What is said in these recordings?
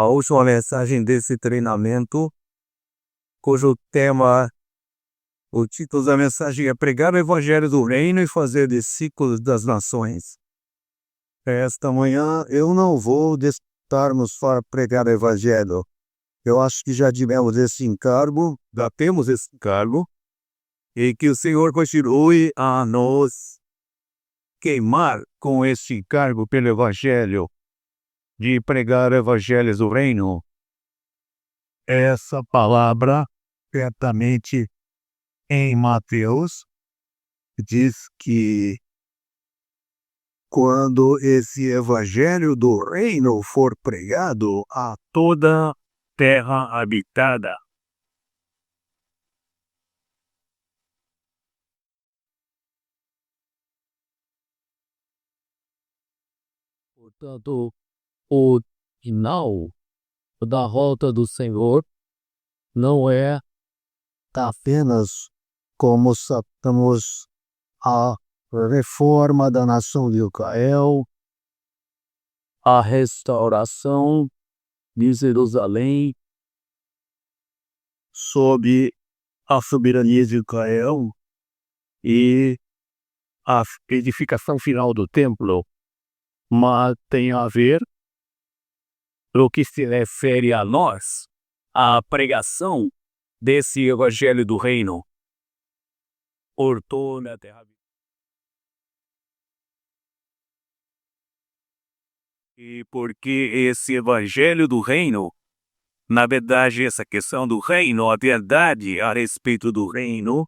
a última mensagem desse treinamento, cujo tema, o título da mensagem é Pregar o Evangelho do Reino e fazer discípulos das nações. Esta manhã eu não vou estarmos para pregar o Evangelho. Eu acho que já tivemos esse encargo, já temos esse encargo, e que o Senhor continue a nos queimar com esse encargo pelo Evangelho, de pregar o Evangelho do Reino. Essa palavra, certamente em Mateus, diz que quando esse Evangelho do Reino for pregado a toda terra habitada. Portanto, o final da rota do Senhor não é apenas como sabemos a reforma da nação de Israel, a restauração de Jerusalém sob a soberania de Israel e a edificação final do templo, mas tem a ver no que se refere a nós, a pregação desse Evangelho do Reino por toda a terra. E porque esse Evangelho do Reino, na verdade, essa questão do reino, a verdade a respeito do reino,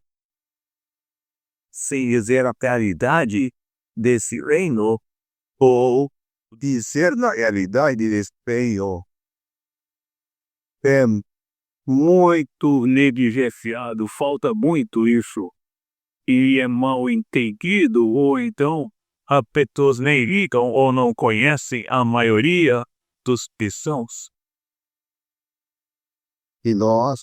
sem dizer a realidade desse reino, ou dizer na realidade desse reino, é muito negligenciado, falta muito isso, e é mal entendido, ou então as pessoas nem ligam ou não conhecem a maioria dos cristãos. E nós,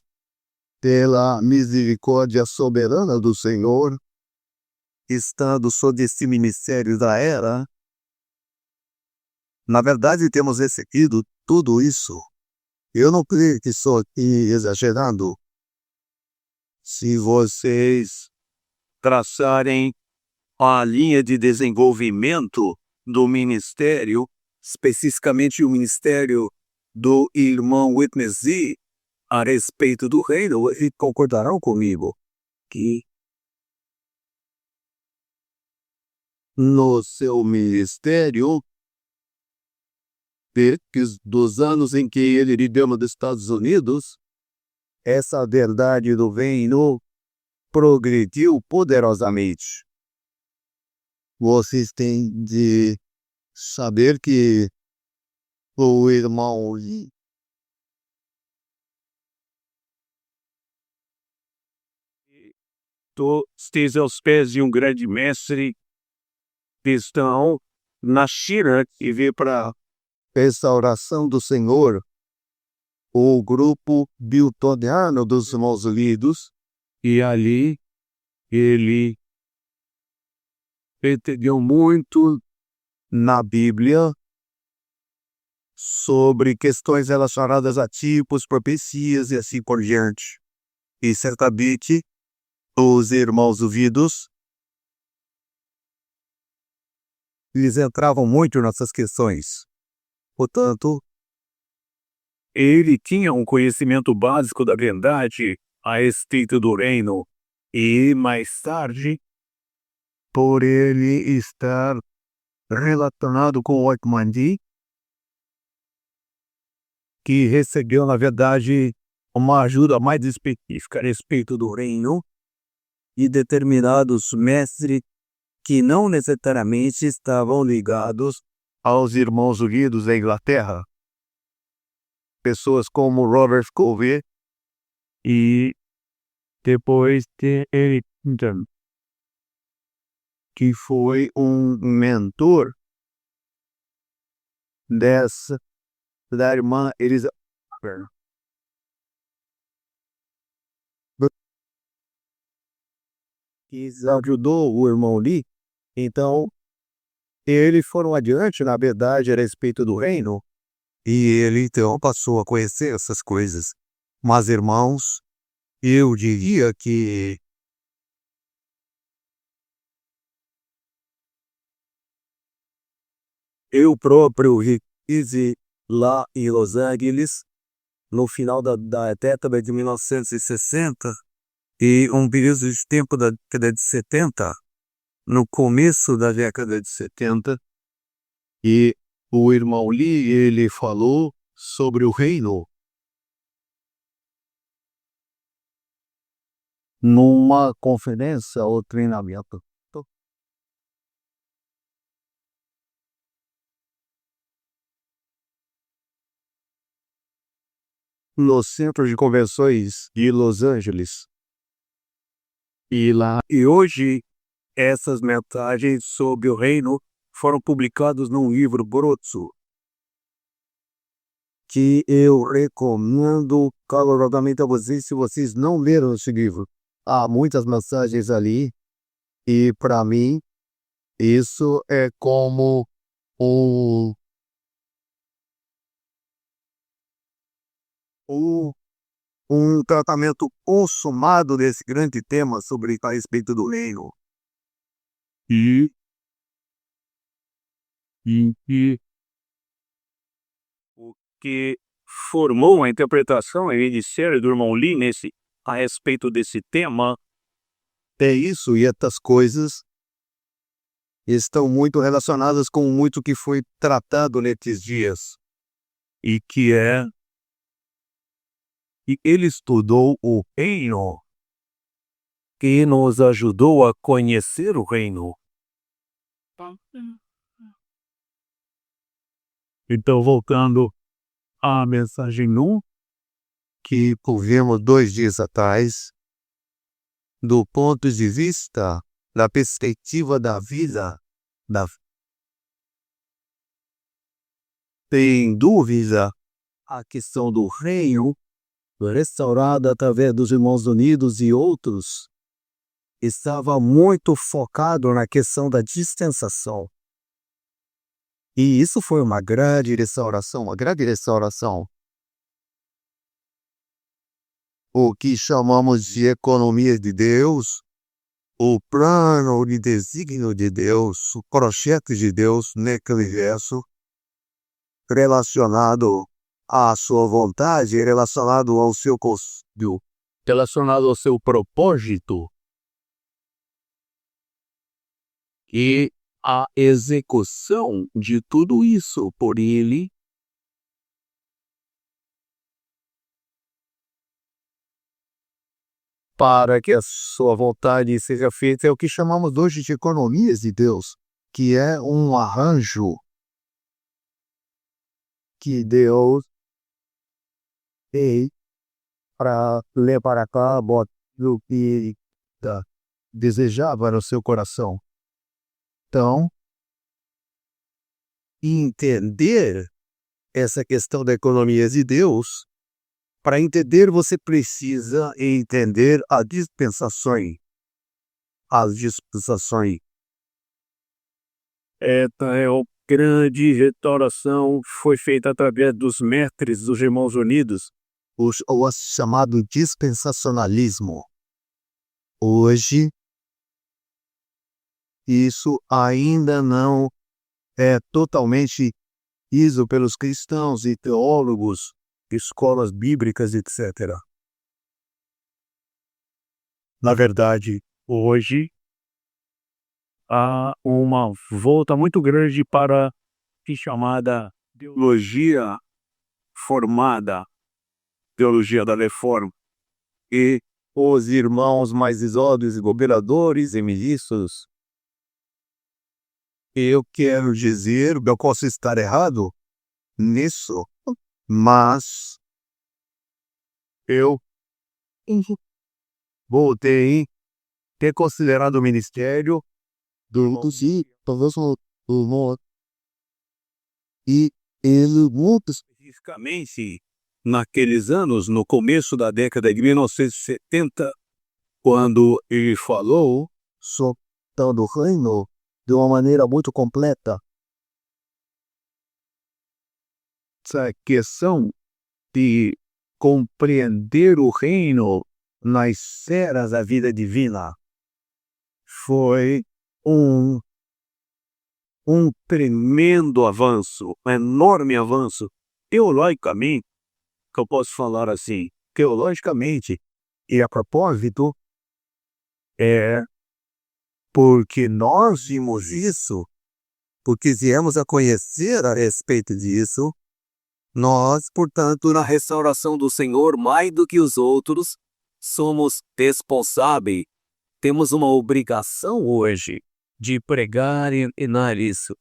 pela misericórdia soberana do Senhor, estando sob esse ministério da era, na verdade temos recebido tudo isso. Eu não creio que estou aqui exagerando. Se vocês traçarem a linha de desenvolvimento do ministério, especificamente o ministério do irmão Whitney Z, a respeito do reino, e concordarão comigo que no seu ministério, desde dos anos em que ele viveu nos Estados Unidos, essa verdade do reino progrediu poderosamente. Vocês têm de saber que o irmão esteja aos pés de um grande mestre cristão na China e veio para restauração do Senhor, o grupo biltoniano dos Irmãos Unidos, e ali ele entendeu muito na Bíblia sobre questões relacionadas a tipos, profecias e assim por diante. E certamente os irmãos ouvidos eles entravam muito nessas questões. Portanto, ele tinha um conhecimento básico da verdade a respeito do reino, e mais tarde, por ele estar relacionado com o Otmandi, que recebeu, na verdade, uma ajuda mais específica a respeito do reino, e determinados mestres que não necessariamente estavam ligados aos Irmãos Unidos da Inglaterra. Pessoas como Robert Covey e depois de Eric Clinton, que foi um mentor da irmã Elizabeth, que ajudou o irmão Lee. Então, eles foram adiante, na verdade, a respeito do reino, E ele então passou a conhecer essas coisas. Mas, irmãos, eu diria que eu próprio estive lá em Los Angeles no final da década de 1960 e um período de tempo da década de 70, no começo da década de 70, e o irmão Lee, ele falou sobre o reino numa conferência ou treinamento no Centro de Convenções de Los Angeles. E hoje essas mensagens sobre o reino foram publicadas num livro Brotzo, que eu recomendo calorosamente a vocês se vocês não leram esse livro. Há muitas mensagens ali e para mim isso é como um, um, um tratamento consumado desse grande tema sobre a respeito do reino. E, e o que formou a interpretação e ministério do irmão Lee a respeito desse tema é isso, e essas coisas estão muito relacionadas com muito que foi tratado nesses dias. E que é que ele estudou o reino, que nos ajudou a conhecer o reino. Então, voltando à mensagem 1, que ouvimos 2 dias atrás, do ponto de vista da perspectiva da vida, da... sem dúvida, a questão do reino, restaurada através dos Irmãos Unidos e outros, estava muito focado na questão da dispensação. E isso foi uma grande restauração, uma grande restauração. O que chamamos de economia de Deus, o plano de desígnio de Deus, o projeto de Deus naquele verso, relacionado à sua vontade, relacionado ao seu conselho, relacionado ao seu propósito e a execução de tudo isso por ele, para que a sua vontade seja feita, é o que chamamos hoje de economias de Deus, que é um arranjo que Deus fez para levar a cabo o que desejava no seu coração. Então, entender essa questão da economia de Deus, para entender você precisa entender as dispensações. As dispensações. Esta é a grande restauração foi feita através dos mestres dos Irmãos Unidos, o chamado dispensacionalismo. Hoje, isso ainda não é totalmente iso pelos cristãos e teólogos, escolas bíblicas, etc. Na verdade, hoje há uma volta muito grande para a chamada teologia formada, teologia da reforma, e os irmãos mais isólios e governadores e ministros. Eu quero dizer, eu posso estar errado nisso, mas eu voltei a ter considerado o ministério do e ele muito especificamente naqueles anos, no começo da década de 1970, quando ele falou sobre o reino de uma maneira muito completa, essa questão de compreender o reino nas esferas da vida divina foi um tremendo avanço, um enorme avanço, teologicamente, que eu posso falar assim, teologicamente, e a propósito, é porque nós vimos isso, porque viemos a conhecer a respeito disso, nós, portanto, na restauração do Senhor, mais do que os outros, somos responsáveis, temos uma obrigação hoje de pregar e ensinar isso.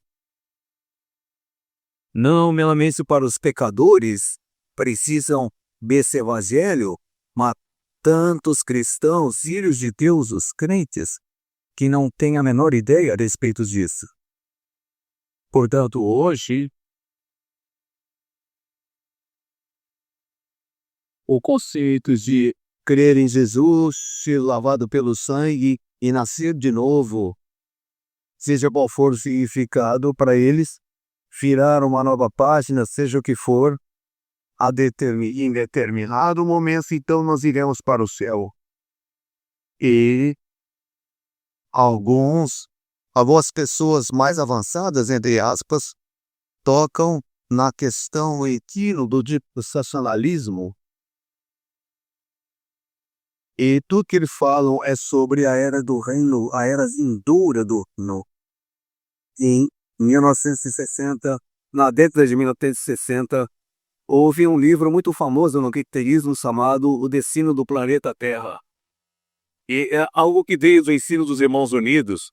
Não meramente para os pecadores, precisam desse evangelho, mas tantos cristãos, filhos de Deus, os crentes, que não têm a menor ideia a respeito disso. Portanto, hoje, o conceito de crer em Jesus, ser lavado pelo sangue e nascer de novo, seja qual for o significado para eles, virar uma nova página, seja o que for, em determinado momento, então nós iremos para o céu. E algumas pessoas mais avançadas, entre aspas, tocam na questão etino do dispensacionalismo. E tudo que eles falam é sobre a era do reino, a era vindoura do reino. Em 1960, na década de 1960, houve um livro muito famoso no cristianismo chamado O Destino do Planeta Terra. E é algo que veio do ensino dos Irmãos Unidos.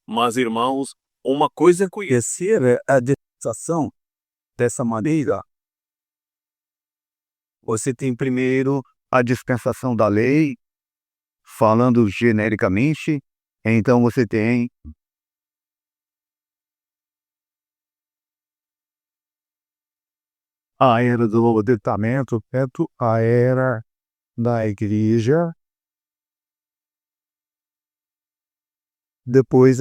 Mas, irmãos, uma coisa é conhecer a dispensação dessa maneira. Você tem primeiro a dispensação da lei, falando genericamente, então você tem a era do Novo Testamento, certo? A era da igreja. Depois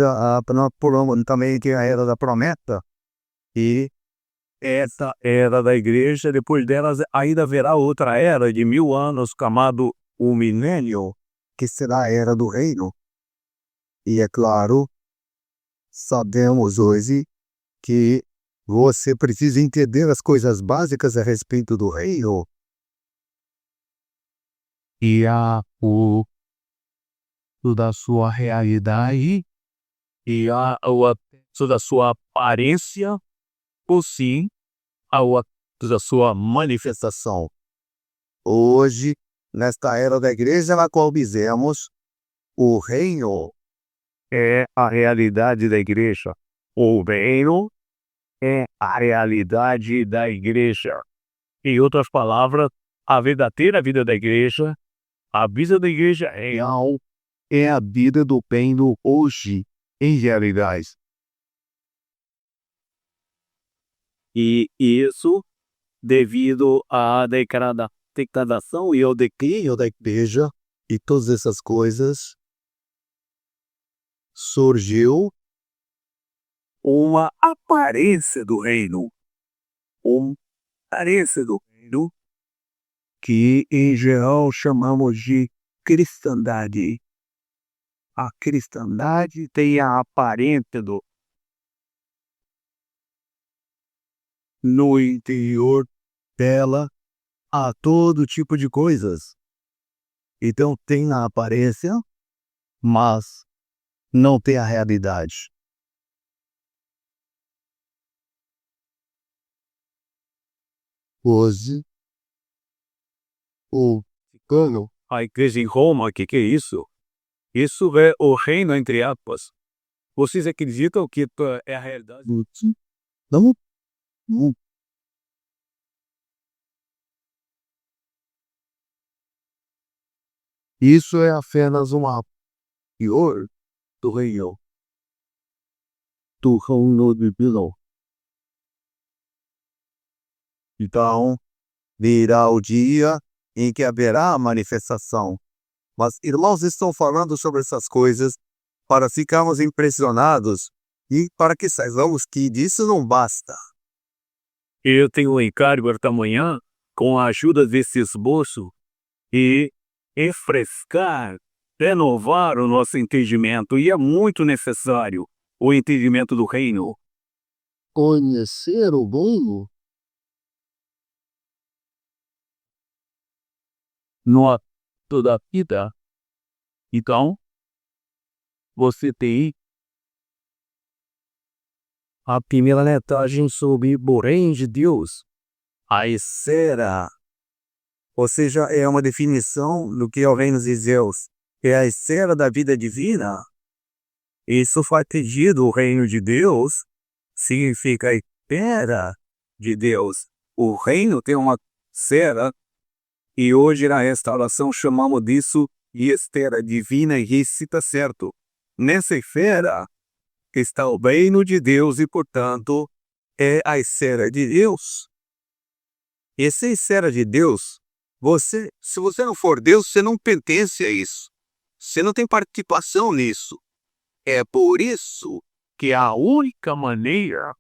também tem a era da promessa. E essa era da igreja, depois delas ainda haverá outra era de 1000 anos, chamado o milênio, que será a era do reino. E é claro, sabemos hoje que você precisa entender as coisas básicas a respeito do reino. E da sua realidade e da sua aparência, ou sim, da sua manifestação. Hoje, nesta era da igreja na qual vivemos, o reino é a realidade da igreja. O reino é a realidade da igreja. Em outras palavras, a verdadeira vida da igreja, a vida da igreja real, é a vida do reino hoje, em realidade. E isso devido à degradação e ao declínio da igreja e todas essas coisas, surgiu uma aparência do reino. Uma aparência do reino que, em geral, chamamos de cristandade. A cristandade tem a aparência do no interior dela há todo tipo de coisas. Então tem a aparência, mas não tem a realidade. Hoje, o Vaticano, a igreja em Roma, que é isso? Isso é o reino, entre aspas. Vocês acreditam que é a realidade? Não. Isso é apenas uma pior do reino. Do reino divino. Então, virá o dia em que haverá a manifestação. Mas irmãos estão falando sobre essas coisas para ficarmos impressionados e para que saibamos que disso não basta. Eu tenho um encargo esta manhã, com a ajuda desse esboço, e refrescar, renovar o nosso entendimento, e é muito necessário o entendimento do reino. Conhecer o mundo? No ato da vida. Então, você tem a primeira mensagem sobre o reino de Deus, a esfera, ou seja, é uma definição do que é o reino de Deus, é a esfera da vida divina. Isso faz sentido, o reino de Deus significa a esfera de Deus. O reino tem uma esfera, e hoje na restauração chamamos disso de esfera divina, e isso está certo. Nessa esfera está o reino de Deus e, portanto, é a esfera de Deus. Essa esfera de Deus, se você não for Deus, você não pertence a isso. Você não tem participação nisso. É por isso que a única maneira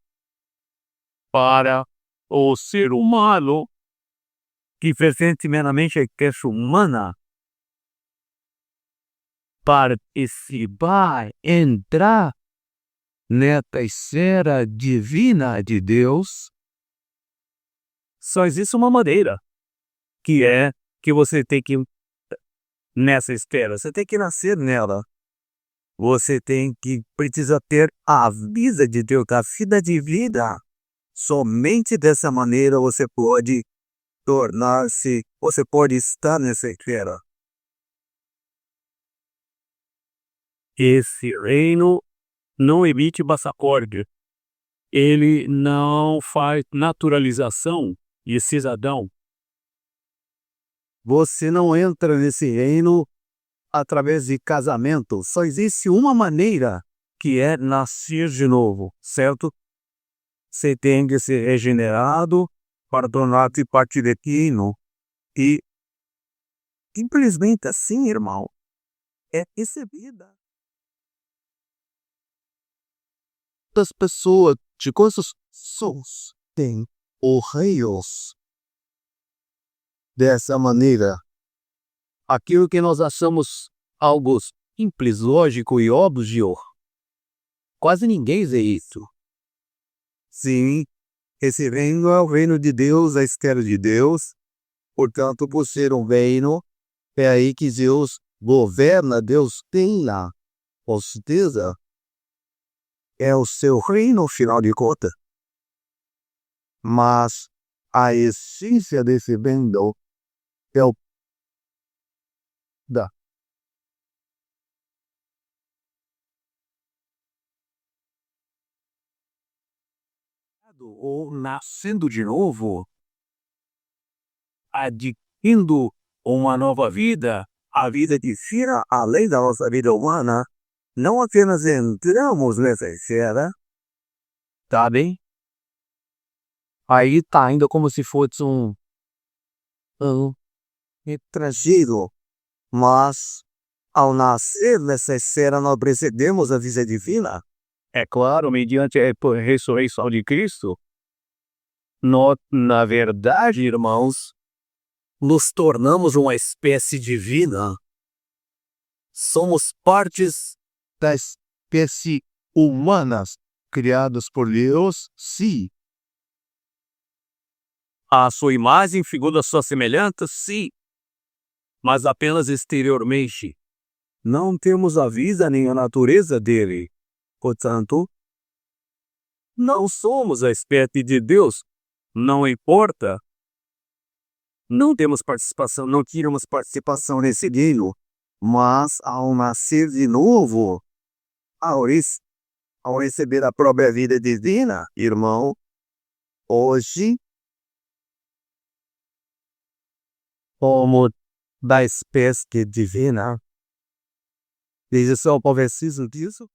para o ser humano que presente meramente a espécie humana participar, entrar nessa esfera divina de Deus, só existe uma maneira, que é que você tem que, nessa esfera, você tem que nascer nela. Você precisa ter a vida de Deus, a vida de vida. Somente dessa maneira você pode você pode estar nessa esfera. Esse reino não emite passaporte. Ele não faz naturalização de cidadão. Você não entra nesse reino através de casamento. Só existe uma maneira, que é nascer de novo, certo? Você tem que ser regenerado para tornar-se parte do reino. E simplesmente assim, irmão, é recebida. Das pessoas, de quantas pessoas têm o reios dessa maneira? Aquilo que nós achamos algo simples, lógico e óbvio, quase ninguém vê isso. Sim, esse reino é o reino de Deus, a esfera de Deus. Portanto, por ser um reino, é aí que Deus governa, Deus tem lá, com certeza. É o seu reino, afinal de contas. Mas a essência desse reino é o da ou nascendo de novo, adquirindo uma nova vida, a vida divina além da nossa vida humana. Não apenas entramos nessa esfera, tá bem? Aí tá ainda como se fosse um estrangeiro, mas ao nascer nessa esfera nós recebemos a vida divina. É claro, mediante a ressurreição de Cristo, nós, na verdade, irmãos, nos tornamos uma espécie divina. Somos partes Da espécie humanas criadas por Deus, sim. à sua imagem, figura sua semelhança, sim, mas apenas exteriormente. Não temos a vida nem a natureza dele. Portanto, não somos a espécie de Deus. Não importa. Não temos participação, não tiramos participação nesse reino. Mas ao nascer de novo, ao receber a própria vida divina, irmão, hoje, como da espécie divina, veja só, preciso disso.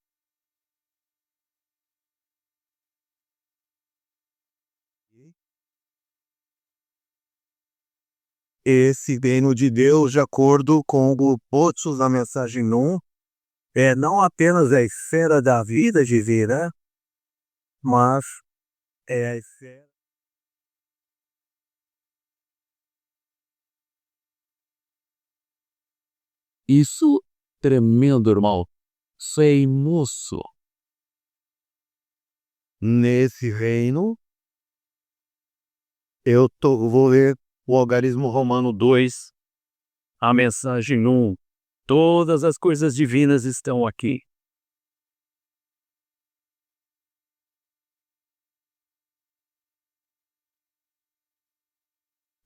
Esse reino de Deus, de acordo com o poço da mensagem 1, é não apenas a esfera da vida divina, mas é a esfera Isso tremendo, irmão. Isso é imenso. Nesse reino, vou ler o Algarismo Romano 2, A mensagem 1. Todas as coisas divinas estão aqui.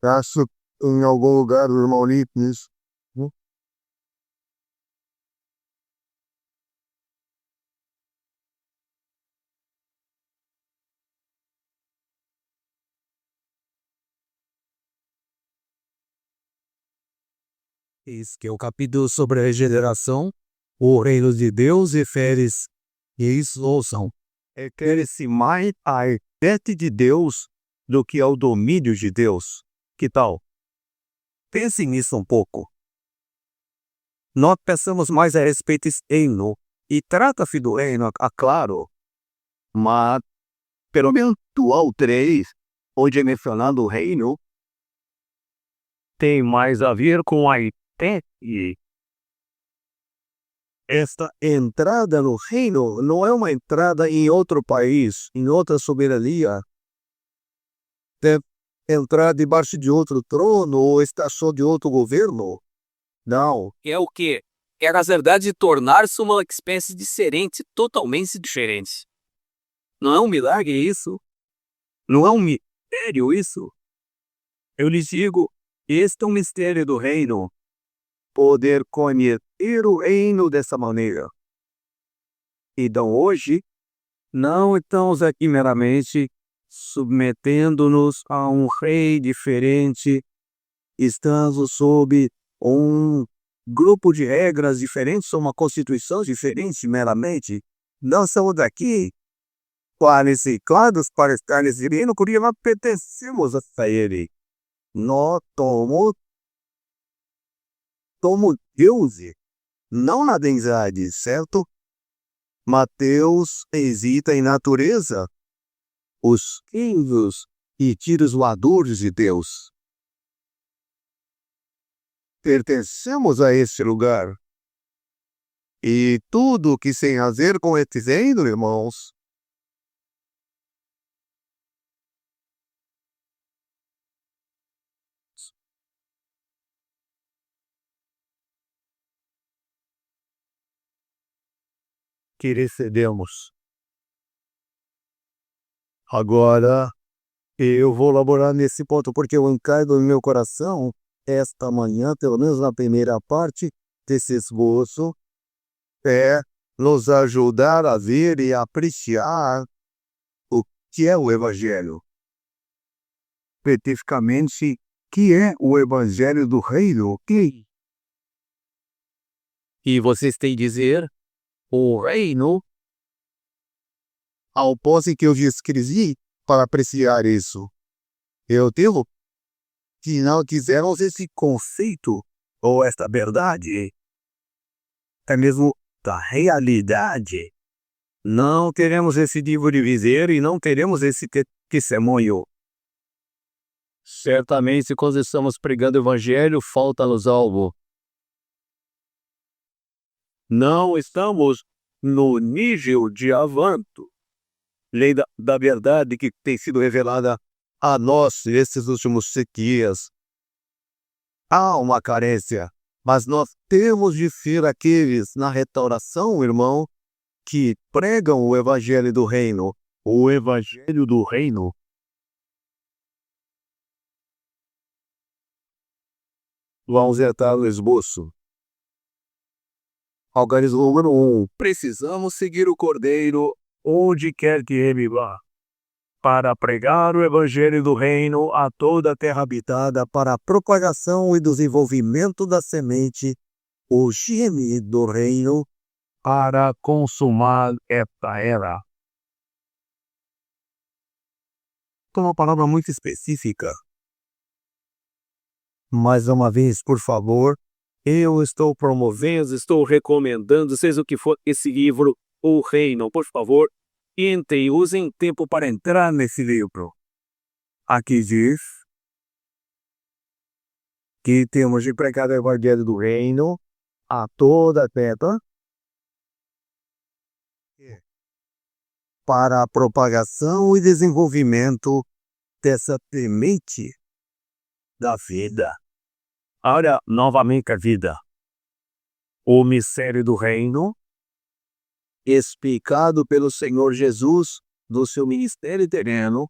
acho em algum lugar o irmão Leibniz. Esse que é o capítulo sobre a regeneração, o reino de Deus refere-se, e isso ouçam, Refere-se mais à identidade de Deus do que ao domínio de Deus. Que tal? pense nisso um pouco. Nós pensamos mais a respeito desse reino, e trata-se do reino, claro, Mas, pelo menos o 3, onde é mencionado o reino, tem mais a ver com a identidade. esta entrada no reino não é uma entrada em outro país, em outra soberania. Entrar debaixo de outro trono ou estar sob outro governo. Não. É o quê? É na verdade tornar-se uma espécie de serente totalmente diferente. Não é um milagre isso? Não é um mistério isso? Eu lhes digo, este é o mistério do reino. Poder conhecer o reino dessa maneira. Então hoje, não estamos aqui meramente submetendo-nos a um rei diferente, estamos sob um grupo de regras diferentes, uma constituição diferente meramente. Nós estamos aqui qualificados para estar nesse reino, porque nós pertencemos a ele. Nós somos deuses, não na deidade, certo? Mateus hesita em natureza, os filhos e tiros voadores de Deus. Pertencemos a este lugar. E tudo que tem a ver com este reino, irmãos, que recebemos. Agora, eu vou elaborar nesse ponto, porque o encargo do meu coração, esta manhã, pelo menos na primeira parte desse esboço, é nos ajudar a ver e apreciar o que é o Evangelho. Especificamente, que é o Evangelho do Reino? E vocês têm a dizer, o reino, Ao ponto que eu escrevi para apreciar isso. Eu devo, se não quisermos esse conceito, ou esta verdade, até mesmo da realidade, não teremos esse livro de viver e não teremos esse testemunho. certamente quando estamos pregando o evangelho, falta-nos algo. Não estamos no nível de avanço, lei da verdade que tem sido revelada a nós esses últimos dias. Há uma carência, mas nós temos de ser aqueles na restauração, irmão, que pregam o Evangelho do Reino. O Evangelho do Reino. Vamos entrar no esboço. Algarismo número 1. Precisamos seguir o Cordeiro onde quer que ele vá, para pregar o Evangelho do Reino a toda a terra habitada, Para a propagação e desenvolvimento da semente, o gene do reino, para consumar esta era. é uma palavra muito específica. Mais uma vez, por favor, Eu estou promovendo, estou recomendando, seja o que for, esse livro, O Reino, por favor, entrem e usem tempo para entrar nesse livro. aqui diz que temos de pregar o Evangelho do Reino a toda a terra para a propagação e desenvolvimento dessa semente da vida. Olha novamente a vida. O mistério do reino, Explicado pelo Senhor Jesus no seu ministério terreno,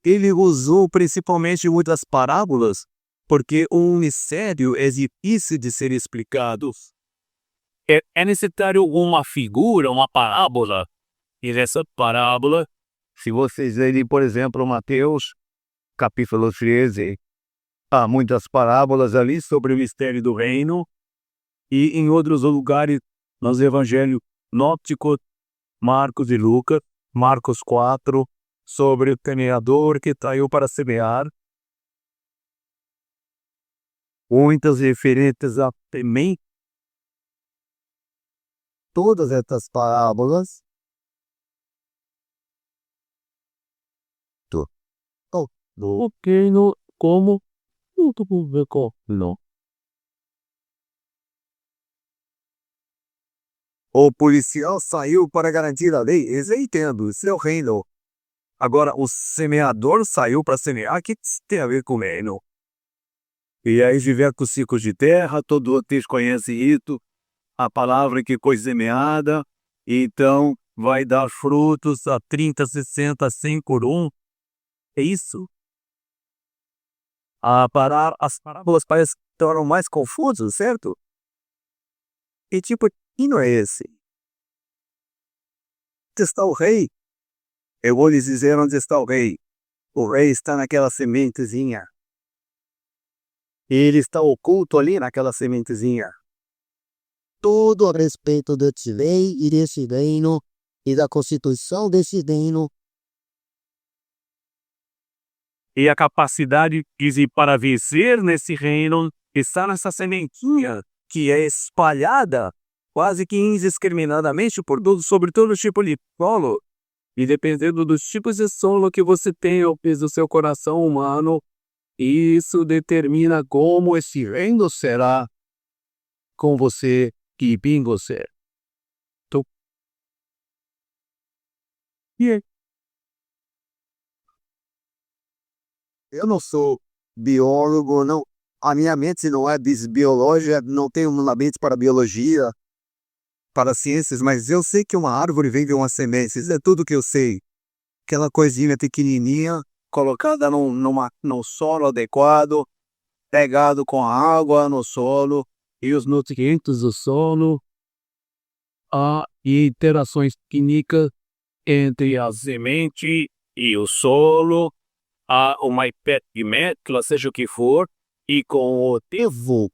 ele usou principalmente muitas parábolas, porque um mistério é difícil de ser explicado. é necessário uma figura, uma parábola. E essa parábola, Se vocês lerem, por exemplo, Mateus, capítulo 13, há muitas parábolas ali sobre o mistério do reino, e em outros lugares, nos evangelhos nóticos, Marcos e Lucas, Marcos 4, sobre o semeador que saiu para semear, Muitas referentes a semente. Todas essas parábolas do reino como muito público. Não. o policial saiu para garantir a lei, eles entendem, seu reino. Agora, o semeador saiu para semear, o que isso tem a ver com o reino? E aí viver com ciclos de terra, todo vocês conhecem isso, a palavra que foi semeada, então vai dar frutos a 30, 60, 100 por um. É isso? As parábolas parecem que tornam mais confusas, certo? E tipo, que não é esse? Onde está o rei? Eu vou lhes dizer onde está o rei. O rei está naquela sementezinha. Ele está oculto ali naquela sementezinha. Tudo a respeito desse rei e desse reino e da constituição desse reino. E a capacidade de para vencer nesse reino está nessa sementinha Que é espalhada quase que indiscriminadamente por tudo, sobre todo tipo de solo. e dependendo dos tipos de solo que você tem ao peso do seu coração humano, isso determina como esse reino será com você e em você. Então, Eu não sou biólogo, não. A minha mente não é biológica, não tenho uma mente para biologia, para ciências, mas eu sei que uma árvore vem de uma semente, isso é tudo que eu sei. Aquela coisinha pequenininha, colocada num solo adequado, pegado com a água no solo, e os nutrientes do solo, há interações químicas entre a semente e o solo, há uma mescla, seja o que for, e com o tempo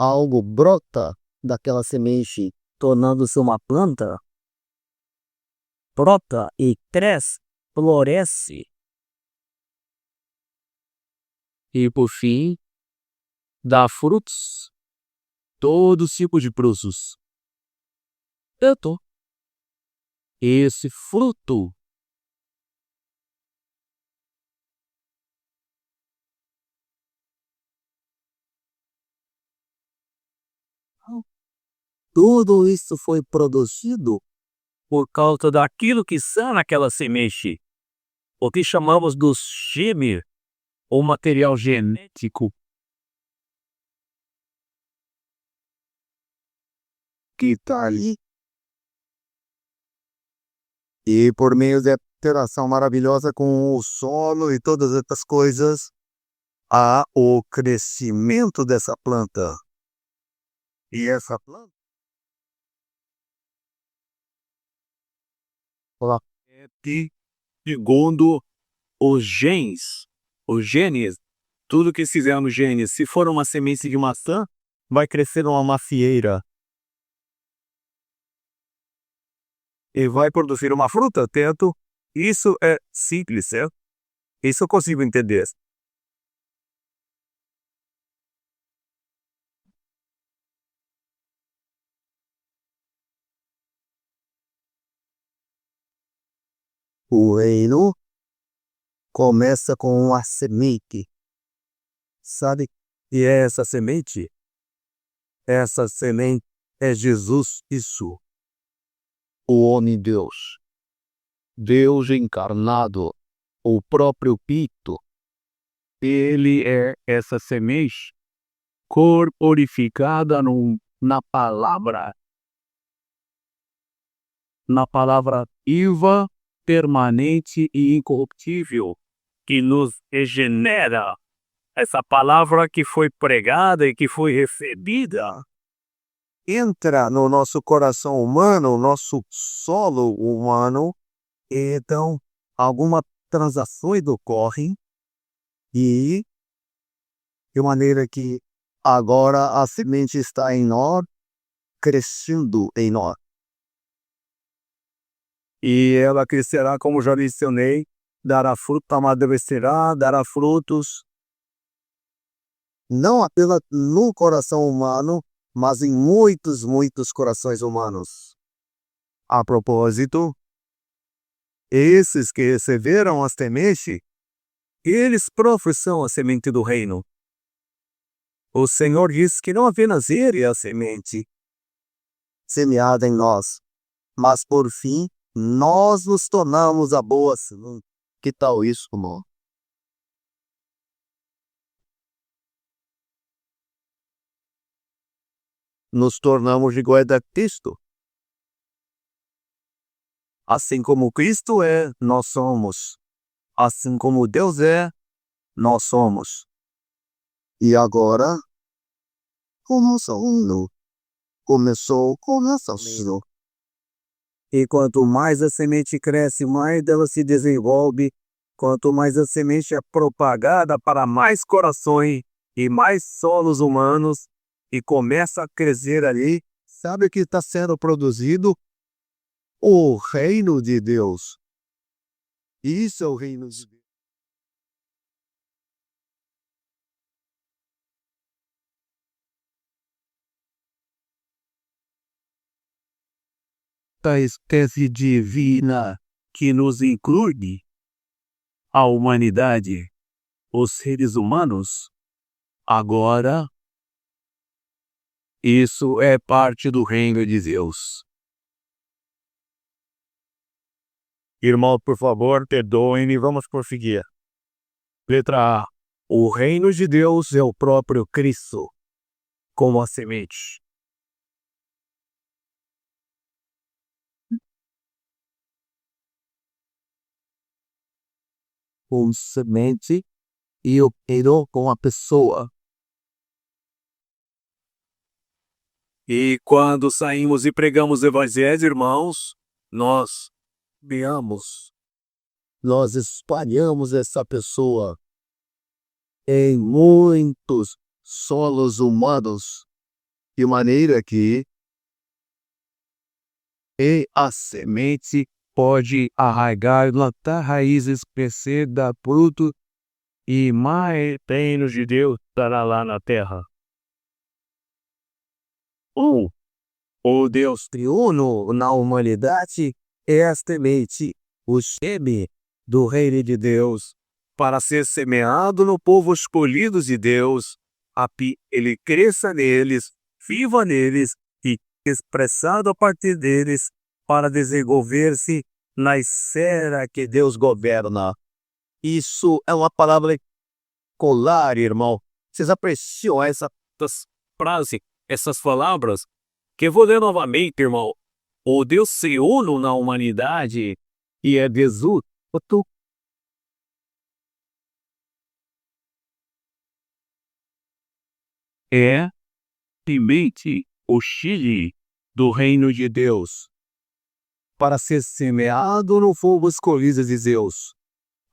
algo brota daquela semente, tornando-se uma planta. Brota e cresce, floresce. e por fim dá frutos, todo tipo de frutos. Tanto esse fruto Tudo isso foi produzido por causa daquilo que está naquela semente, o que chamamos dos gêmeos, ou material genético, que está ali. E por meio da interação maravilhosa com o solo e todas essas coisas, há o crescimento dessa planta. E essa planta segundo os genes, tudo que fizermos genes, se for uma semente de maçã, vai crescer uma macieira e vai produzir uma fruta, certo? Isso é simples, certo? Isso eu consigo entender. O reino começa com uma semente. Sabe? E é essa semente é Jesus, isso. O homem Deus, Deus encarnado, o próprio Pito. Ele é essa semente corporificada na palavra viva, permanente e incorruptível, que nos regenera. Essa palavra que foi pregada e que foi recebida Entra no nosso coração humano, nosso solo humano, e então algumas transações ocorrem e de maneira que agora a semente está em nós, crescendo em nós. E ela crescerá, como já mencionei, dará fruto, amadurecerá, dará frutos, não apenas no coração humano, mas em muitos, muitos corações humanos. A propósito, esses que receberam a semente, eles professam a semente do reino. O Senhor diz que não apenas ele é a semente semeada em nós, mas por fim, nós nos tornamos a boa semente. Que tal isso, irmão? Nos tornamos iguais a Cristo. Assim como Cristo é, nós somos. Assim como Deus é, nós somos. E agora, começou começando. E quanto mais a semente cresce, mais ela se desenvolve. Quanto mais a semente é propagada para mais corações e mais solos humanos, e começa a crescer ali, sabe o que está sendo produzido? O reino de Deus. Isso é o reino de Deus. da espécie divina que nos inclui, a humanidade, os seres humanos, agora isso é parte do reino de Deus. Irmão, por favor, perdoem-me, vamos prosseguir. Letra A. O reino de Deus é o próprio Cristo, como a semente. Com semente e operou com a pessoa. E quando saímos e pregamos o evangelho, irmãos, nós espalhamos essa pessoa em muitos solos humanos, de maneira que a semente pode arraigar, plantar raízes, crescer, dar fruto, e mais reino de Deus estará lá na terra. O Deus triuno na humanidade é a semente, o seme do reino de Deus, para ser semeado no povo escolhido de Deus, ele cresça neles, viva neles e expressado a partir deles para desenvolver-se na esfera que Deus governa. Isso é uma palavra colar, irmão. Vocês apreciam essa frase, essas palavras? Que eu vou ler novamente, irmão. O Deus se uno na humanidade e é Jesus. É semente, o Chile do reino de Deus, para ser semeado no fogo escolhido de Deus,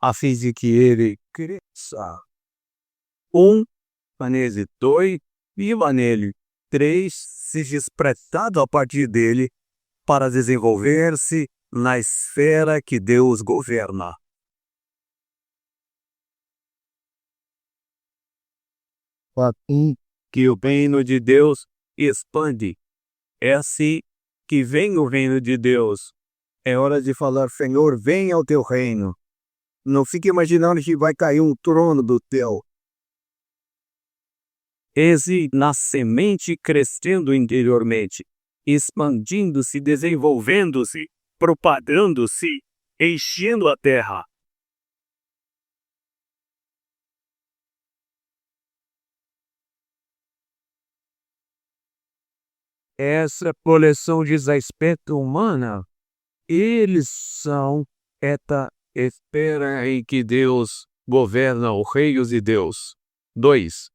a fim de que ele cresça. Nele, 2, viva nele, 3, seja expressado a partir dele, para desenvolver-se na esfera que Deus governa. Que o reino de Deus expande. É assim que vem o reino de Deus. É hora de falar, Senhor, venha ao teu reino. Não fique imaginando que vai cair um trono do teu. esse na semente crescendo interiormente, expandindo-se, desenvolvendo-se, propagando-se, enchendo a terra. Essa coleção de aspecto humana, eles são esta esfera em que Deus governa o reino de Deus. 2.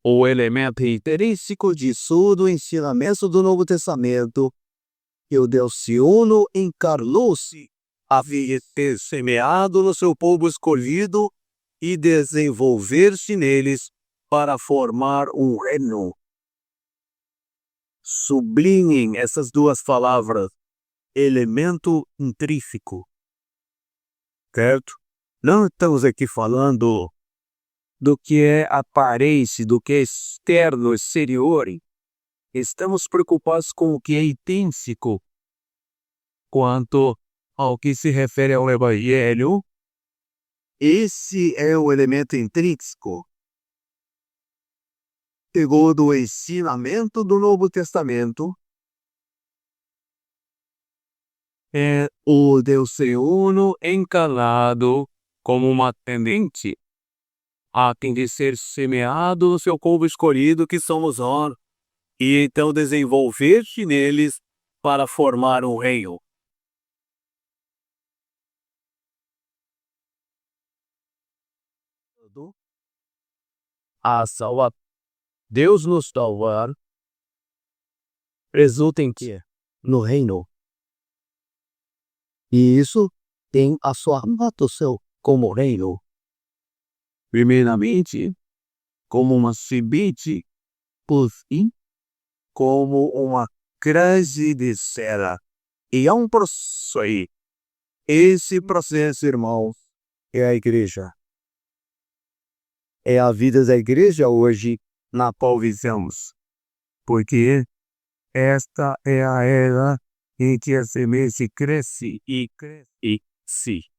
O elemento intrínseco de todo o ensinamento do Novo Testamento, que o Deus se uno encarnou-se, havia ter semeado no seu povo escolhido e desenvolver-se neles para formar um reino. Sublinhem essas duas palavras, elemento intrínseco. Certo? Não estamos aqui falando do que é aparência, do que é externo, exterior. Estamos preocupados com o que é intrínseco. Quanto ao que se refere ao Evangelho, esse é o elemento intrínseco. Segundo o ensinamento do Novo Testamento, é o Deus triuno encarnado como uma tendente a fim de ser semeado no seu povo escolhido, que somos nós, e então desenvolver-se neles para formar um reino. A salva Deus nos salvar resulta em quê? No reino. E isso tem a sua atuação como reino. Primeiramente, como uma semente, por fim, como uma crase de cera. E é um processo aí. Esse processo, irmãos, é a igreja. É a vida da igreja hoje na qual vivemos. Porque esta é a era em que a semente cresce e cresce.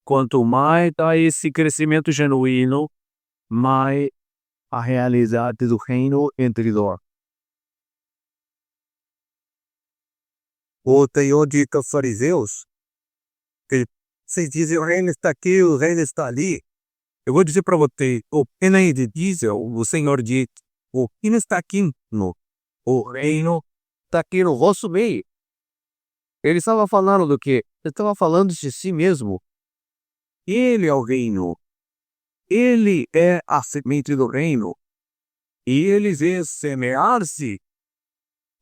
Quanto mais há esse crescimento genuíno, mais a realidade do reino entre nós. O Senhor diz aos fariseus, que vocês dizem o reino está aqui, o reino está ali. Eu vou dizer para você, o reino de diesel, o Senhor diz, o reino está aqui, o reino está aqui no vosso meio. Ele estava falando do quê? Ele estava falando de si mesmo. Ele é o reino. Ele é a semente do reino. E ele vê semear-se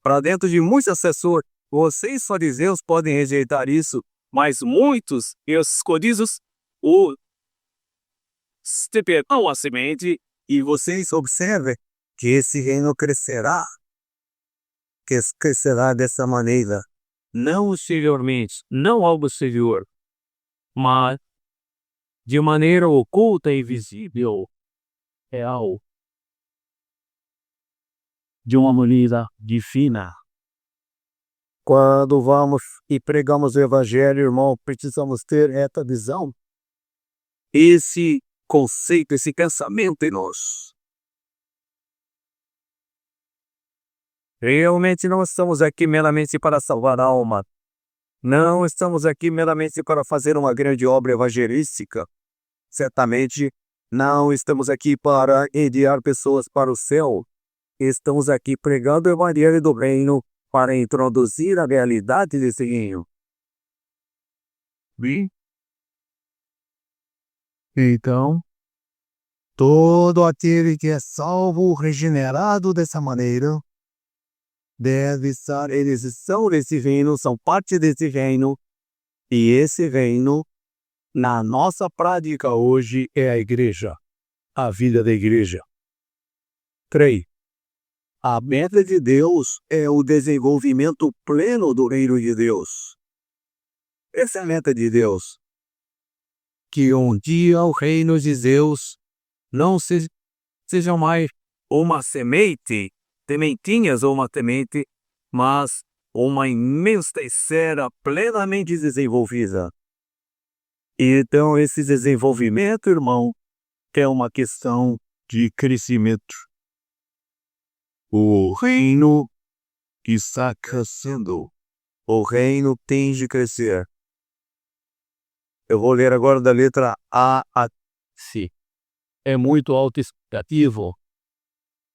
para dentro de muitos assessores. Vocês, fariseus, podem rejeitar isso, mas muitos, e os escolhidos, receberão a semente, e vocês observem que esse reino crescerá. Que crescerá dessa maneira. Não exteriormente, não algo exterior, mas de maneira oculta e visível, real, de uma maneira divina. Quando vamos e pregamos o Evangelho, irmão, precisamos ter essa visão, esse conceito, esse pensamento em nós. Realmente não estamos aqui meramente para salvar a alma. Não estamos aqui meramente para fazer uma grande obra evangelística. Certamente não estamos aqui para enviar pessoas para o céu. Estamos aqui pregando o Evangelho do Reino para introduzir a realidade desse reino. Então, todo aquele que é salvo, regenerado dessa maneira, deve estar, eles são desse reino, são parte desse reino, e esse reino, na nossa prática hoje, é a igreja, a vida da igreja. 3. A meta de Deus é o desenvolvimento pleno do reino de Deus. Essa é a meta de Deus. Que um dia o reino de Deus não seja mais uma semente, sementinhas ou uma semente, mas uma imensa esfera plenamente desenvolvida. Então, esse desenvolvimento, irmão, é uma questão de crescimento. O reino está crescendo. O reino tem de crescer. Eu vou ler agora da letra A a C. É muito autoexplicativo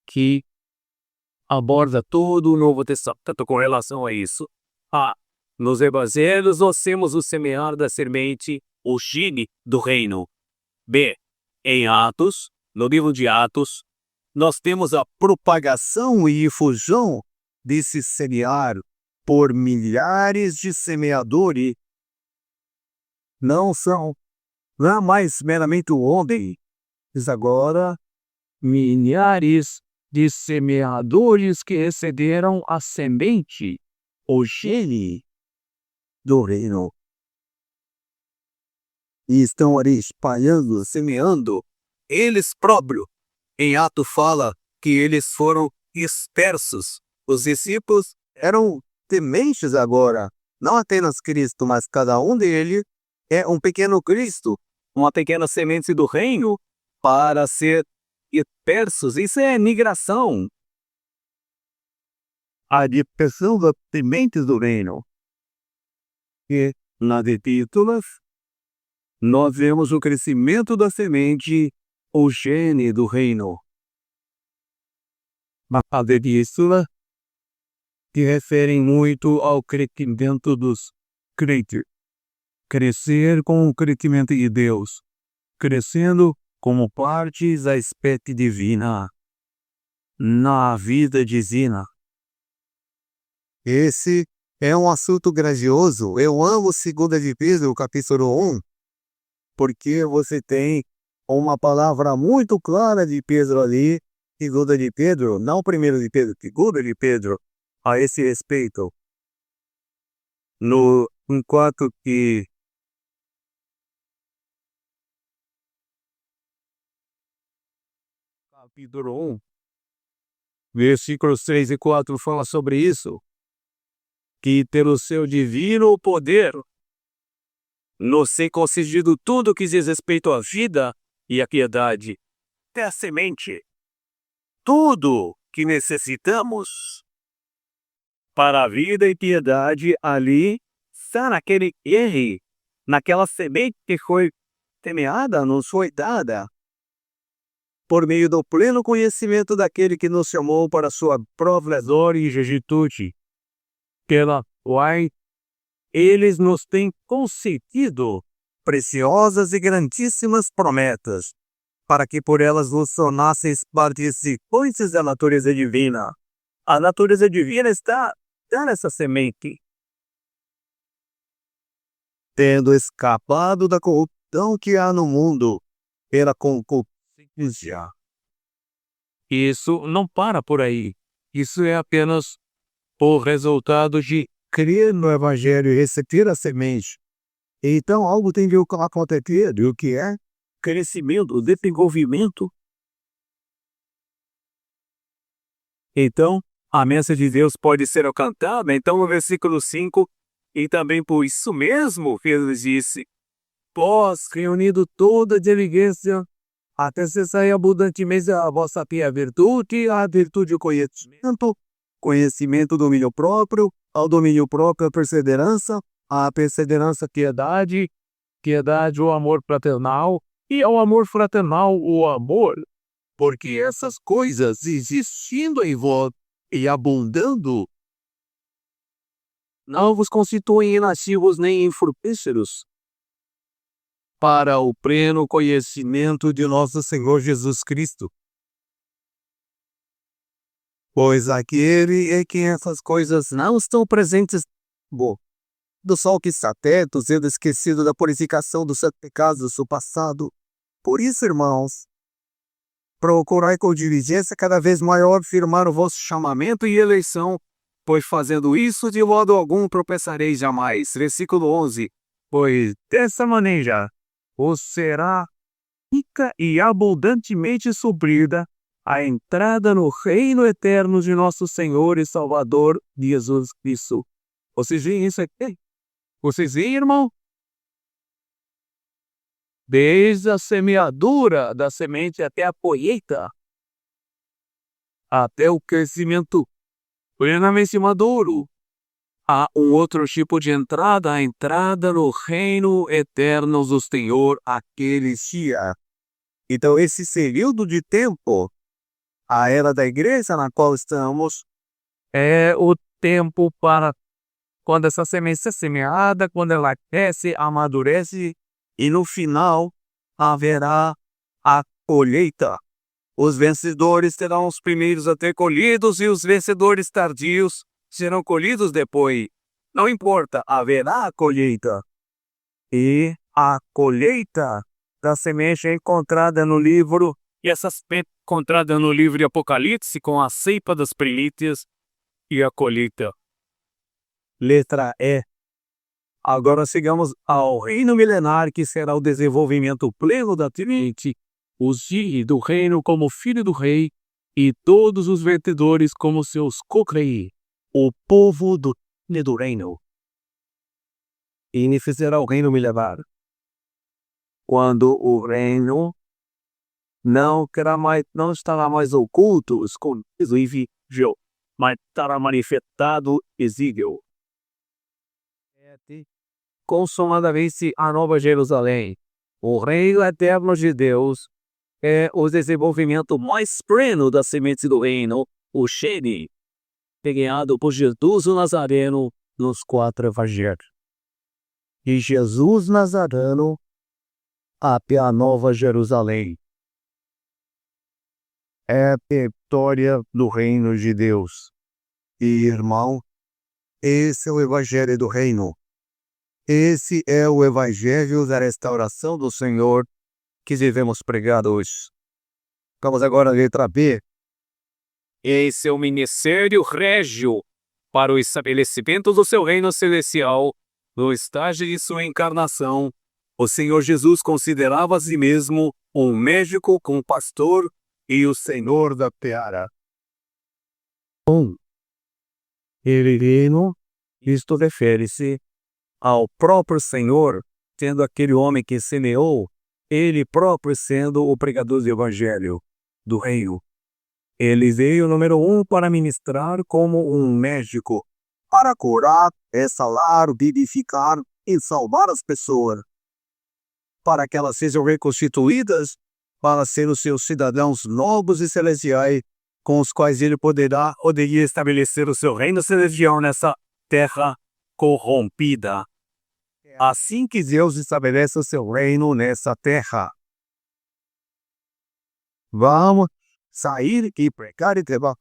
que aborda todo o Novo Testamento com relação a isso. A. Nos evangelhos nós temos o semear da semente, o gene do reino. B. Em Atos, no livro de Atos, nós temos a propagação e difusão desse semear por milhares de semeadores. Não é mais meramente o homem, mas agora milhares de semeadores que receberam a semente, o gene do reino. E estão ali espalhando, semeando. Eles próprios, em Atos fala que eles foram dispersos. Os discípulos eram tementes agora. Não apenas Cristo, mas cada um deles é um pequeno Cristo, uma pequena semente do reino para ser dispersos. Isso é migração. A dispersão das sementes do reino. E nas epístolas, nós vemos o crescimento da semente, o gene do reino. A epístola que referem muito ao crescimento dos crentes. Crescer com o crescimento de Deus. Crescendo como parte da espécie divina. Na vida divina. Esse é um assunto grandioso. Eu amo 2 de Pedro, capítulo 1, porque você tem uma palavra muito clara de Pedro ali, 2 de Pedro, não 1 de Pedro, 2 de Pedro, a esse respeito. Enquanto que capítulo 1, versículos 3 e 4 fala sobre isso, que pelo seu divino poder nos ser concedido tudo que diz respeito à vida e à piedade, até a semente, tudo que necessitamos para a vida e piedade ali está naquele R, naquela semente que foi semeada, nos foi dada, por meio do pleno conhecimento daquele que nos chamou para sua própria glória e juventude, pela qual eles nos têm concedido preciosas e grandíssimas promessas, para que por elas vos tornasseis participantes da natureza divina. A natureza divina está nessa semente. Tendo escapado da corrupção que há no mundo, pela concupiscência. Isso não para por aí. Isso é apenas o resultado de crer no Evangelho e receber a semente. Então algo tem que acontecer. E o que é? Crescimento, desenvolvimento. Então, a mensagem de Deus pode ser alcançada. Então, no versículo 5, e também por isso mesmo, Pedro disse, vós, reunido toda a diligência, até cessar abundantemente a vossa pia virtude, a virtude do conhecimento, conhecimento do domínio próprio, ao domínio próprio a perseverança piedade, piedade o amor fraternal, e ao amor fraternal o amor. Porque essas coisas existindo em vós e abundando, não vos constituem inativos nem infrutíferos para o pleno conhecimento de nosso Senhor Jesus Cristo. Pois aquele é que essas coisas não estão presentes do sol que está perto, sendo esquecido da purificação dos sete pecados do seu passado. Por isso, irmãos, procurai com diligência cada vez maior firmar o vosso chamamento e eleição, pois fazendo isso de modo algum tropeçareis jamais. Versículo 11. Pois dessa maneira vos será rica e abundantemente suprida a entrada no reino eterno de nosso Senhor e Salvador Jesus Cristo. Vocês veem isso aqui? Vocês veem, irmão? Desde a semeadura da semente até a colheita, até o crescimento plenamente maduro. Há um outro tipo de entrada, a entrada no reino eterno do Senhor aquele dia. Então, esse período de tempo, a era da igreja na qual estamos, É o tempo para quando essa semente é semeada, quando ela cresce, amadurece e no final haverá a colheita. Os vencedores serão os primeiros a ter colhidos e os vencedores tardios serão colhidos depois. Não importa, haverá a colheita. E a colheita da semente encontrada no livro, E essa semente encontrada no livro de Apocalipse com a ceifa das primícias e a colheita. letra E. Agora chegamos ao reino milenar, que será o desenvolvimento pleno da Trinity, O Zi do reino como filho do rei e todos os vencedores como seus co-rei. o povo do reino. E será o reino milenar, quando o reino não estará mais oculto, escondido, invisível, mas estará manifestado, exíguo. Consumadamente a Nova Jerusalém, o reino eterno de Deus, é o desenvolvimento mais pleno da semente do reino, o Sheni, guiado por Jesus o Nazareno nos 4 evangelhos. E Jesus Nazareno até a Nova Jerusalém. É a vitória do reino de Deus. E, irmão, esse é o evangelho do reino. Esse é o evangelho da restauração do Senhor que devemos pregar hoje. Vamos agora à letra B. Esse é o ministério régio para o estabelecimento do seu reino celestial. No estágio de sua encarnação, o Senhor Jesus considerava a si mesmo um médico, um pastor e o Senhor da Seara. Reino, isto refere-se ao próprio Senhor, tendo aquele homem que semeou, ele próprio sendo o pregador do evangelho, do reino. Ele veio, número 1, para ministrar como um médico, para curar, exalar, vivificar e salvar as pessoas, para que elas sejam reconstituídas, para ser os seus cidadãos novos e celestiais, com os quais ele poderia estabelecer o seu reino celestial nessa terra corrompida. Assim que Deus estabelece o seu reino nessa terra. Vamos sair e pregar e levar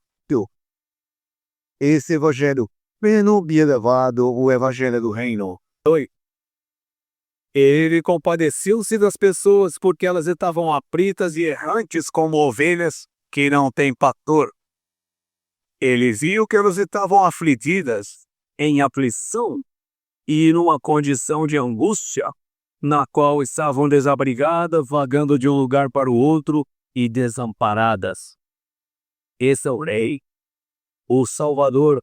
esse evangelho pleno e elevado, o evangelho do reino. Ele compadeceu-se das pessoas porque elas estavam aflitas e errantes como ovelhas que não têm pastor. Ele viu que elas estavam afligidas, em aflição e numa condição de angústia, na qual estavam desabrigadas, vagando de um lugar para o outro e desamparadas. Esse é o Rei, o Salvador,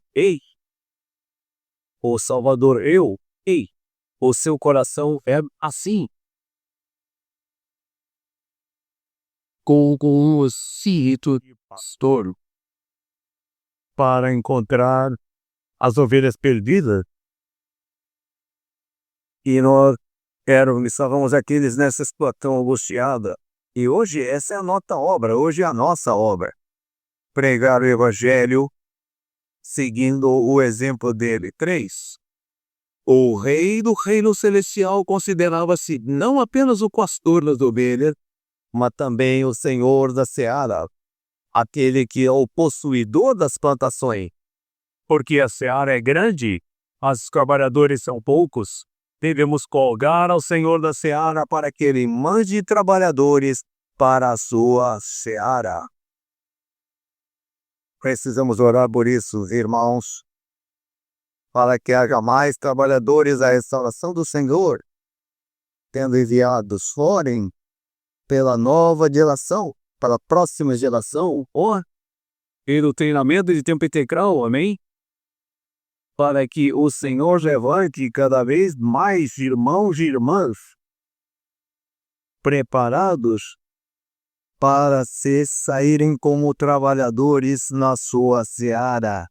o Salvador, o seu coração é assim. Com o espírito de pastor, para encontrar as ovelhas perdidas. E nós estávamos aqueles nessa situação angustiada. E hoje essa é a nossa obra, hoje é a nossa obra. Pregar o evangelho seguindo o exemplo dele. 3. O rei do reino celestial considerava-se não apenas o pastor das ovelhas, mas também o senhor da seara, aquele que é o possuidor das plantações. Porque a seara é grande, os trabalhadores são poucos. Devemos colgar ao Senhor da seara para que ele mande trabalhadores para a sua seara. Precisamos orar por isso, irmãos, para que haja mais trabalhadores à restauração do Senhor, tendo enviados forem pela nova geração, para a próxima geração, E do treinamento de tempo integral, amém? para que o Senhor levante cada vez mais irmãos e irmãs preparados para se saírem como trabalhadores na sua seara.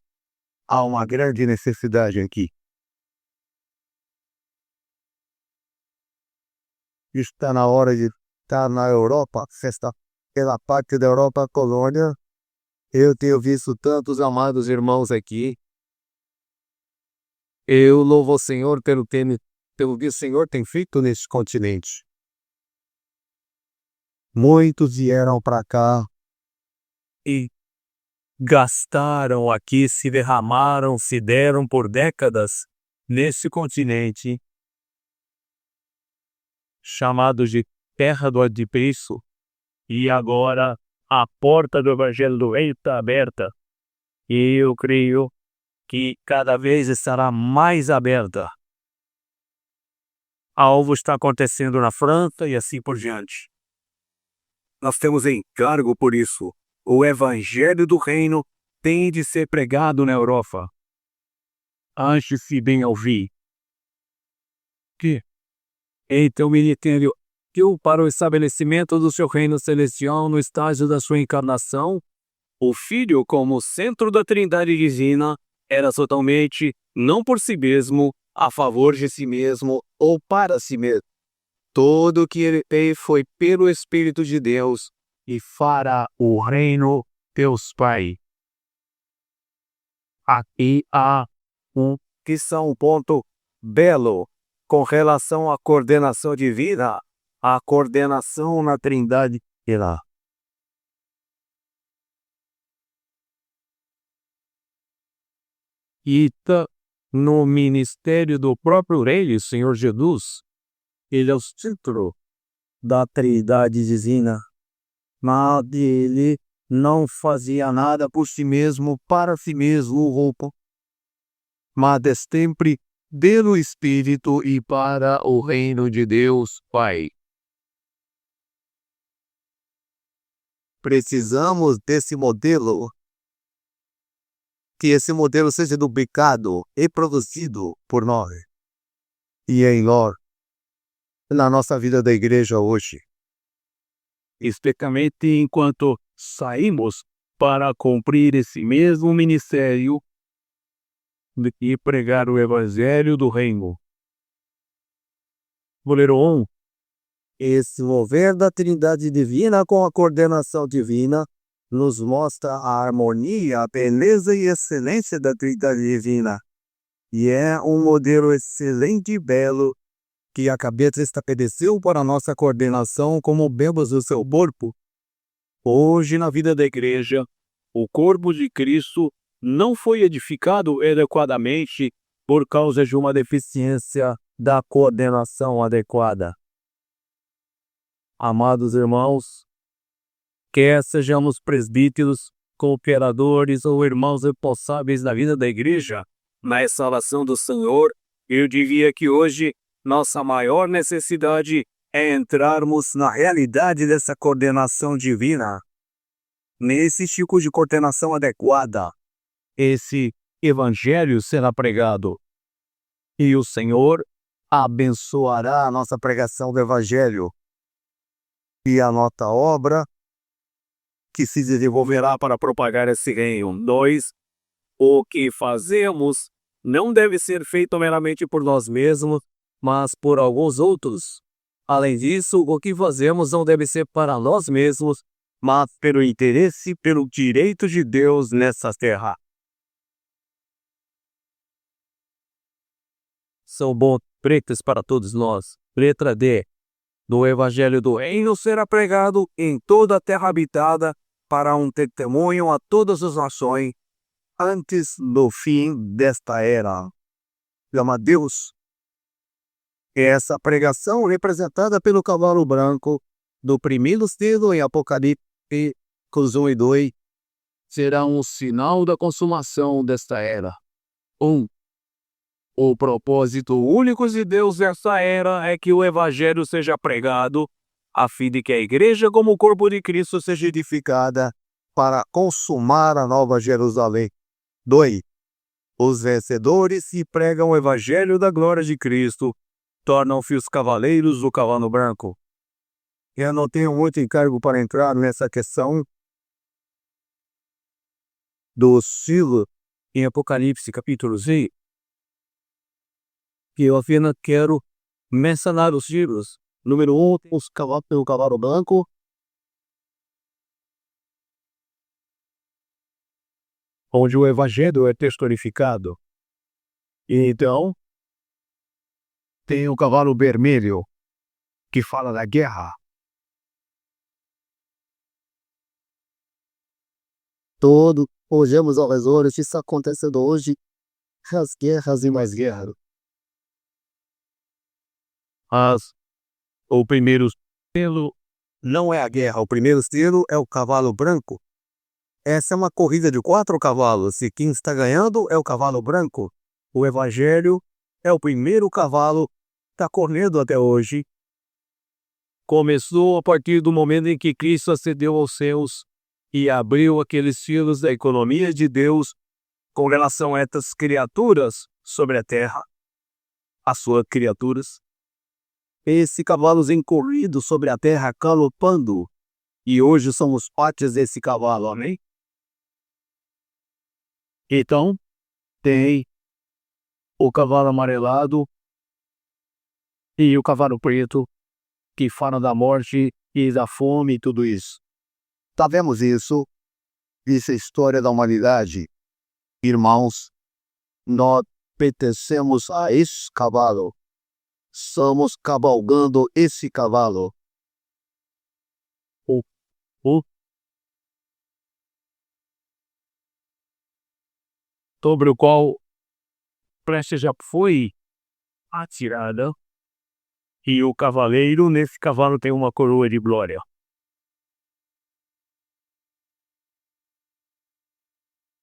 Há uma grande necessidade aqui. Está na hora de estar na Europa, pela parte da Europa colônia. Eu tenho visto tantos amados irmãos aqui. Eu louvo o Senhor pelo que o Senhor tem feito neste continente. Muitos vieram para cá e gastaram aqui, se derramaram, se deram por décadas nesse continente chamado de Terra do Anticristo, e agora a porta do Evangelho do Reino está aberta, e eu creio que cada vez estará mais aberta. Algo está acontecendo na França e assim por diante. Nós temos encargo por isso. O Evangelho do Reino tem de ser pregado na Europa. Ache-se bem ouvir. Que então o ministério para o estabelecimento do seu reino celestial no estágio da sua encarnação, o Filho como centro da Trindade divina era totalmente, não por si mesmo, a favor de si mesmo ou para si mesmo. Tudo o que ele fez foi pelo Espírito de Deus e para o reino Deus Pai. Aqui há um ponto belo com relação à coordenação divina, a coordenação na Trindade irá. E no ministério do próprio Rei, Senhor Jesus, ele é o centro da Trindade divina. Mas ele não fazia nada por si mesmo, para si mesmo, mas sempre pelo Espírito e para o reino de Deus Pai. Precisamos desse modelo, que esse modelo seja duplicado e produzido por nós e em nós, na nossa vida da igreja hoje. Especialmente enquanto saímos para cumprir esse mesmo ministério e pregar o Evangelho do Reino. Goleiro 1. Esse mover da Trindade Divina com a coordenação divina nos mostra a harmonia, a beleza e excelência da Trindade Divina. E é um modelo excelente e belo que a cabeça estabeleceu para a nossa coordenação como membros do seu corpo. Hoje, na vida da igreja, o corpo de Cristo não foi edificado adequadamente por causa de uma deficiência da coordenação adequada. Amados irmãos, quer sejamos presbíteros, cooperadores ou irmãos responsáveis na vida da igreja, na salvação do Senhor, eu diria que hoje nossa maior necessidade é entrarmos na realidade dessa coordenação divina. Nesse tipo de coordenação adequada, esse Evangelho será pregado. E o Senhor abençoará a nossa pregação do Evangelho e a nossa obra que se desenvolverá para propagar esse reino. 2. O que fazemos não deve ser feito meramente por nós mesmos, mas por alguns outros. Além disso, o que fazemos não deve ser para nós mesmos, mas pelo interesse, pelo direito de Deus nessa terra. São bons pretos para todos nós. Letra D. Do Evangelho do Reino será pregado em toda a terra habitada para um testemunho a todas as nações antes do fim desta era. Clama a Deus. Essa pregação, representada pelo cavalo branco do primeiro selo em Apocalipse 1 e 2, será um sinal da consumação desta era. 1. O propósito único de Deus nessa era é que o Evangelho seja pregado, a fim de que a igreja, como o corpo de Cristo, seja edificada para consumar a nova Jerusalém. 2. Os vencedores que pregam o Evangelho da glória de Cristo tornam-se os cavaleiros do cavalo branco. Eu não tenho muito encargo para entrar nessa questão do silo em Apocalipse capítulo 6, que eu apenas quero mencionar os silos. Número 1, tem o cavalo branco, onde o evangelho é testificado. E então, tem o cavalo vermelho, que fala da guerra. Todo, olhamos ao redor, o que está acontecendo hoje, as guerras e mais guerras. Mas o primeiro selo não é a guerra, o primeiro selo é o cavalo branco. Essa é uma corrida de 4 cavalos, e quem está ganhando é o cavalo branco. O evangelho é o primeiro cavalo que está correndo até hoje. Começou a partir do momento em que Cristo ascendeu aos céus e abriu aqueles fios da economia de Deus com relação a essas criaturas sobre a terra, as suas criaturas. Esse cavalo vem corrido sobre a terra galopando, e hoje somos partes desse cavalo, amém? Então, tem o cavalo amarelado e o cavalo preto, que falam da morte e da fome e tudo isso. Sabemos isso. Isso é a história da humanidade. Irmãos, nós pertencemos a esse cavalo. Estamos cavalgando esse cavalo. Sobre o qual flecha já foi atirada, e o cavaleiro, nesse cavalo tem uma coroa de glória.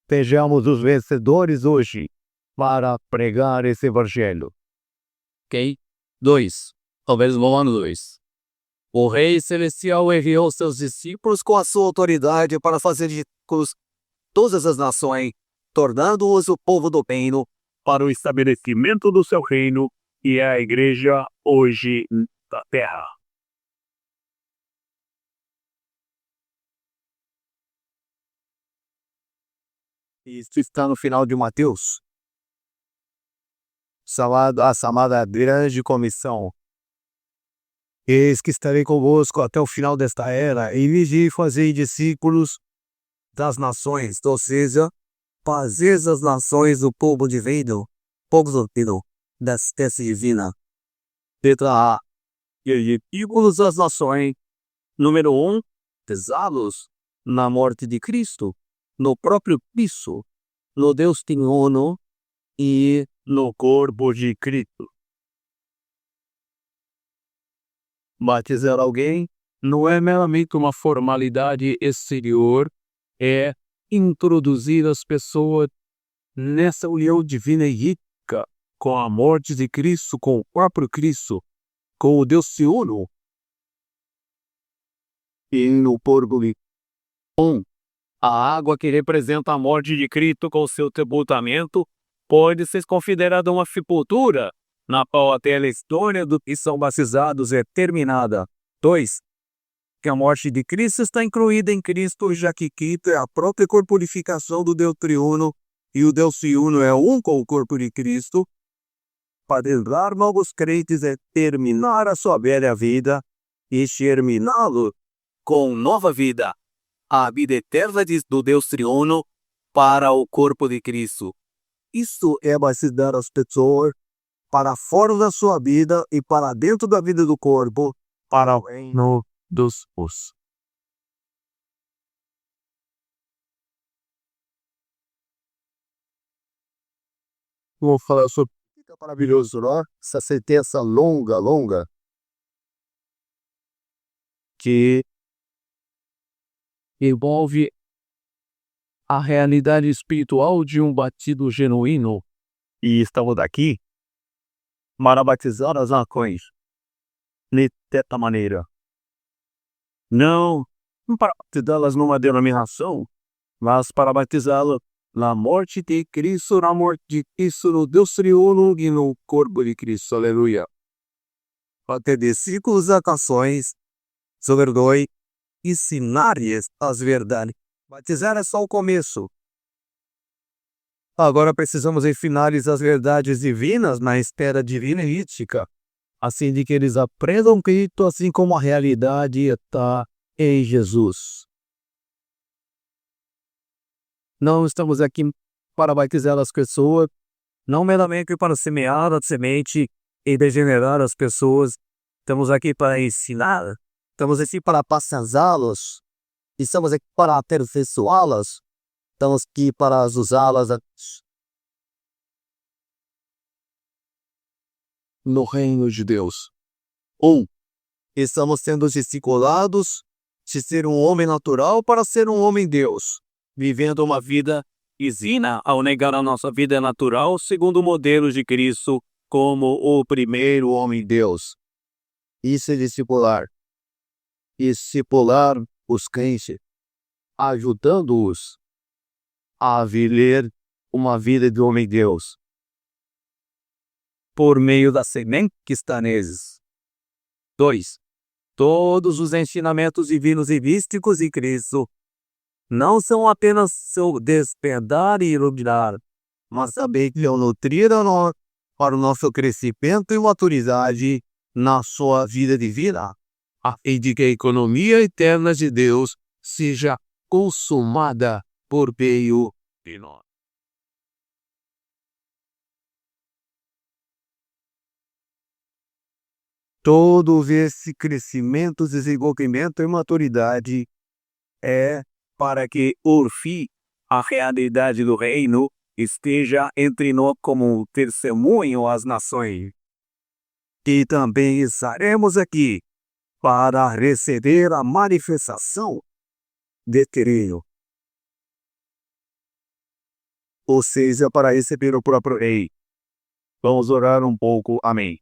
Sejamos os vencedores hoje para pregar esse evangelho. Ok? 2. Talvez no ano 2. O Rei Celestial enviou seus discípulos com a sua autoridade para fazer discípulos todas as nações, tornando-os o povo do reino, para o estabelecimento do seu reino, e é a igreja hoje da terra. Isso está no final de Mateus. A chamada grande comissão. Eis que estarei convosco até o final desta era, e vigi fazer discípulos das nações, ou seja, fazer as nações do povo divino, povo do reino, da espécie divina. Letra A. E discípulos das nações. Número 1. Pesá-los na morte de Cristo, no próprio Cristo, no Deus triuno e no corpo de Cristo. Batizar alguém não é meramente uma formalidade exterior, é introduzir as pessoas nessa união divina e rica com a morte de Cristo, com o próprio Cristo, com o Deus triuno e no corpo de a água que representa a morte de Cristo com seu tributamento pode ser considerada uma sepultura, na qual até a história dos que são batizados é terminada. 2. Que a morte de Cristo está incluída em Cristo, já que Cristo é a própria corporificação do Deus triuno, e o Deus triuno é um com o corpo de Cristo. Padezar novos crentes é terminar a sua velha vida e terminá-lo com nova vida, a vida eterna do Deus triuno para o corpo de Cristo. Isso é batizar as pessoas para fora da sua vida e para dentro da vida do corpo, para o reino dos céus. Vou falar sobre fica maravilhoso, não é? Essa sentença longa, Que envolve a realidade espiritual de um batido genuíno. E estamos aqui para batizar as nações desta maneira. Não para batizá-las numa denominação, mas para batizá-las na morte de Cristo, na morte de Cristo, no Deus triuno e no corpo de Cristo. Aleluia. Para ter discípulos das nações, Sobre 2, ensinar-lhes as verdades. Batizar é só o começo. Agora precisamos ensinar-lhes as verdades divinas na esfera divina e mística, assim de que eles aprendam Cristo assim como a realidade está em Jesus. Não estamos aqui para batizar as pessoas, não meramente para semear a semente e regenerar as pessoas. Estamos aqui para ensinar, estamos aqui para batizá-los, estamos aqui para aperfeiçoá-las, estamos aqui para usá-las no reino de Deus. 1. Estamos sendo discipulados de ser um homem natural para ser um homem Deus, vivendo uma vida Ensina ao negar a nossa vida natural segundo o modelo de Cristo como o primeiro homem Deus. Isso é discipular. Discipular os crentes, ajudando-os a viver uma vida de homem Deus, por meio da semente que está neles. 2. Todos os ensinamentos divinos e místicos de Cristo não são apenas seu despertar e iluminar, mas também que nutrir para o nosso crescimento e maturidade na sua vida divina, a fim de que a economia eterna de Deus seja consumada por meio de nós. Todo esse crescimento, desenvolvimento e maturidade é para que, por fim, a realidade do reino esteja entre nós como um testemunho às nações. E também estaremos aqui para receber a manifestação deste reino. Ou seja, para receber o próprio rei. Vamos orar um pouco. Amém.